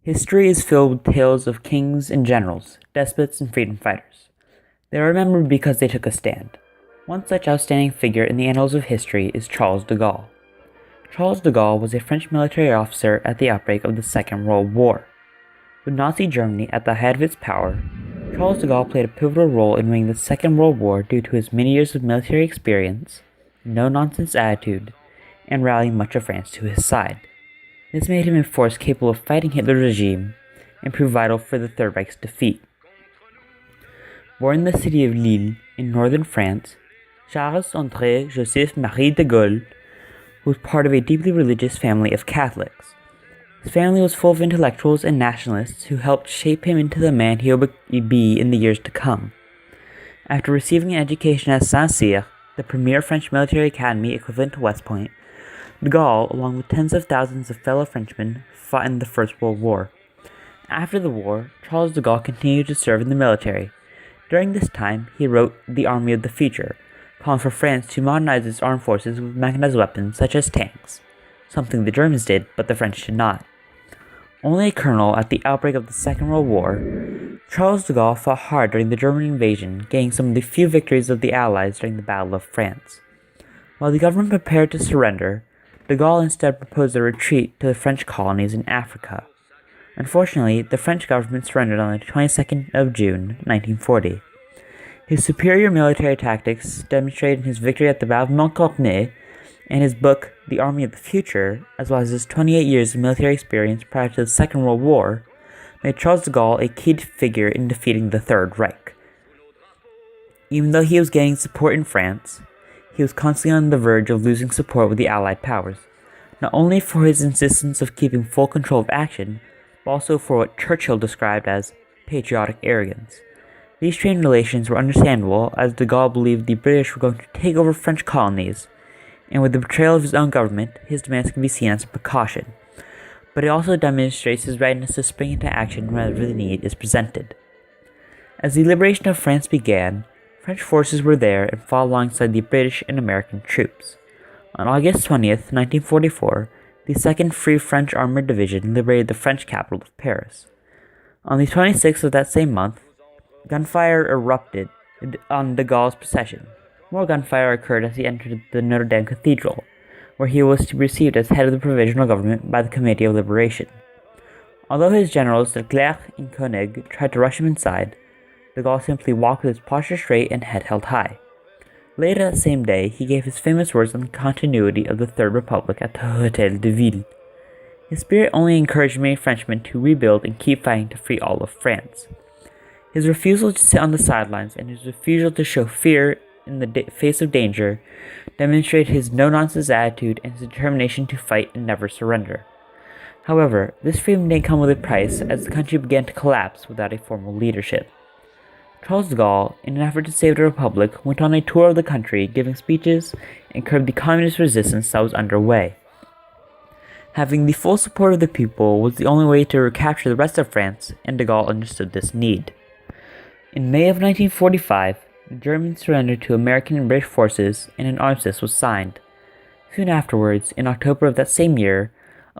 History is filled with tales of kings and generals, despots and freedom fighters. They are remembered because they took a stand. One such outstanding figure in the annals of history is Charles de Gaulle. Charles de Gaulle was a French military officer at the outbreak of the Second World War. With Nazi Germany at the height of its power, Charles de Gaulle played a pivotal role in winning the Second World War due to his many years of military experience, no-nonsense attitude, and rallying much of France to his side. This made him a force capable of fighting Hitler's regime and proved vital for the Third Reich's defeat. Born in the city of Lille in northern France, Charles-André Joseph-Marie de Gaulle was part of a deeply religious family of Catholics. His family was full of intellectuals and nationalists who helped shape him into the man he would be in the years to come. After receiving an education at Saint-Cyr, the premier French military academy equivalent to West Point, de Gaulle, along with tens of thousands of fellow Frenchmen, fought in the First World War. After the war, Charles de Gaulle continued to serve in the military. During this time, he wrote The Army of the Future, calling for France to modernize its armed forces with mechanized weapons such as tanks, something the Germans did, but the French did not. Only a colonel at the outbreak of the Second World War, Charles de Gaulle fought hard during the German invasion, gaining some of the few victories of the Allies during the Battle of France. While the government prepared to surrender, de Gaulle instead proposed a retreat to the French colonies in Africa. Unfortunately, the French government surrendered on the 22nd of June, 1940. His superior military tactics, demonstrated in his victory at the Battle of Moncornet, and his book, The Army of the Future, as well as his 28 years of military experience prior to the Second World War, made Charles de Gaulle a key figure in defeating the Third Reich. Even though he was gaining support in France, he was constantly on the verge of losing support with the Allied powers, not only for his insistence of keeping full control of action, but also for what Churchill described as patriotic arrogance. These strained relations were understandable, as de Gaulle believed the British were going to take over French colonies, and with the betrayal of his own government, his demands can be seen as a precaution. But it also demonstrates his readiness to spring into action whenever the need is presented. As the liberation of France began, French forces were there and fought alongside the British and American troops. On August 20th, 1944, the 2nd Free French Armored Division liberated the French capital of Paris. On the 26th of that same month, gunfire erupted on de Gaulle's procession. More gunfire occurred as he entered the Notre Dame Cathedral, where he was to be received as head of the provisional government by the Committee of Liberation. Although his generals Leclerc and Koenig tried to rush him inside, de Gaulle simply walked with his posture straight and head held high. Later that same day, he gave his famous words on the continuity of the Third Republic at the Hôtel de Ville. His spirit only encouraged many Frenchmen to rebuild and keep fighting to free all of France. His refusal to sit on the sidelines and his refusal to show fear in the face of danger demonstrated his no-nonsense attitude and his determination to fight and never surrender. However, this freedom didn't come with a price, as the country began to collapse without a formal leadership. Charles de Gaulle, in an effort to save the Republic, went on a tour of the country, giving speeches and curbed the communist resistance that was underway. Having the full support of the people was the only way to recapture the rest of France, and de Gaulle understood this need. In May of 1945, the Germans surrendered to American and British forces, and an armistice was signed. Soon afterwards, in October of that same year,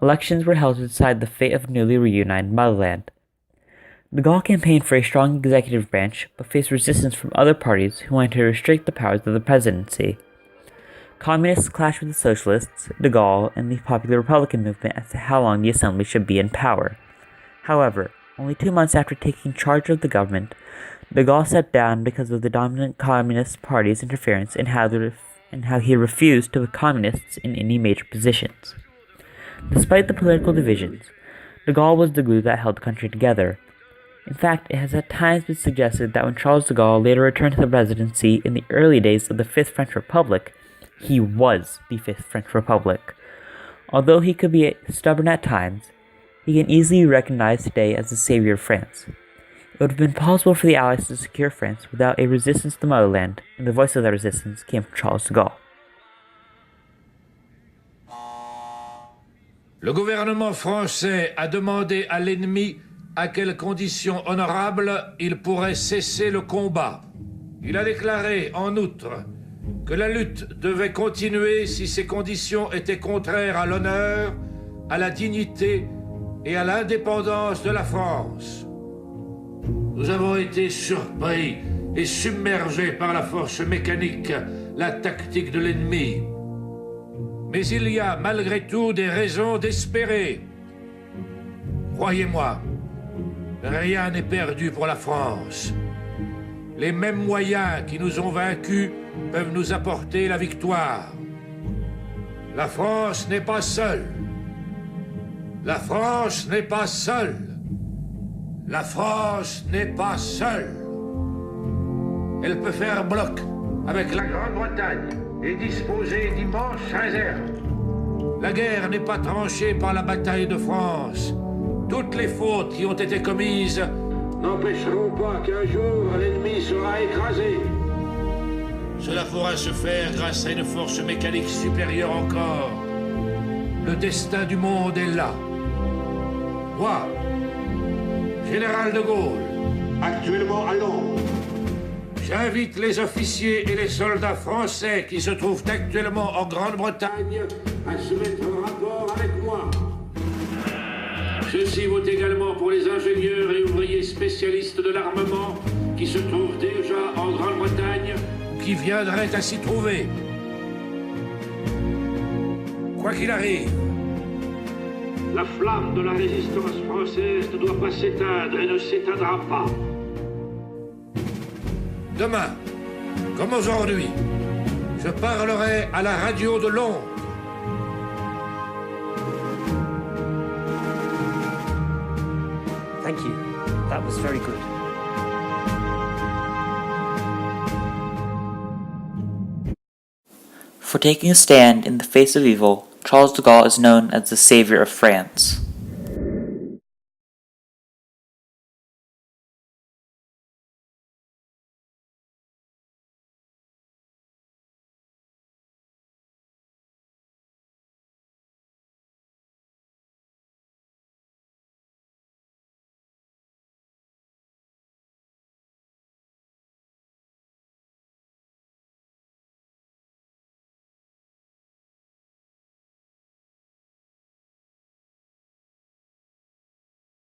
elections were held to decide the fate of newly reunited motherland. De Gaulle campaigned for a strong executive branch, but faced resistance from other parties who wanted to restrict the powers of the presidency. Communists clashed with the socialists, de Gaulle, and the Popular Republican movement as to how long the assembly should be in power. However, only 2 months after taking charge of the government, de Gaulle stepped down because of the dominant Communist Party's interference in how he refused to put communists in any major positions. Despite the political divisions, de Gaulle was the glue that held the country together. In fact, it has at times been suggested that when Charles de Gaulle later returned to the presidency in the early days of the Fifth French Republic, he was the Fifth French Republic. Although he could be stubborn at times, he can easily be recognized today as the savior of France. It would have been possible for the Allies to secure France without a resistance to the motherland, and the voice of that resistance came from Charles de Gaulle. Le gouvernement français a demandé à l'ennemi à quelles conditions honorables il pourrait cesser le combat. Il a déclaré, en outre, que la lutte devait continuer si ces conditions étaient contraires à l'honneur, à la dignité et à l'indépendance de la France. Nous avons été surpris et submergés par la force mécanique, la tactique de l'ennemi. Mais il y a malgré tout des raisons d'espérer. Croyez-moi, rien n'est perdu pour la France. Les mêmes moyens qui nous ont vaincus peuvent nous apporter la victoire. La France n'est pas seule. La France n'est pas seule. La France n'est pas seule. Elle peut faire bloc avec la Grande-Bretagne et disposer d'immenses réserves. La guerre n'est pas tranchée par la bataille de France. Toutes les fautes qui ont été commises n'empêcheront pas qu'un jour l'ennemi sera écrasé. Cela pourra se faire grâce à une force mécanique supérieure encore. Le destin du monde est là. Moi, Général de Gaulle, actuellement à Londres, j'invite les officiers et les soldats français qui se trouvent actuellement en Grande-Bretagne à se mettre en rapport avec moi. Ceci vaut également pour les ingénieurs et ouvriers spécialistes de l'armement qui se trouvent déjà en Grande-Bretagne ou qui viendraient à s'y trouver. Quoi qu'il arrive, la flamme de la résistance française ne doit pas s'éteindre et ne s'éteindra pas. Demain, comme aujourd'hui, je parlerai à la radio de Londres. Thank you. That was very good. For taking a stand in the face of evil, Charles de Gaulle is known as the savior of France.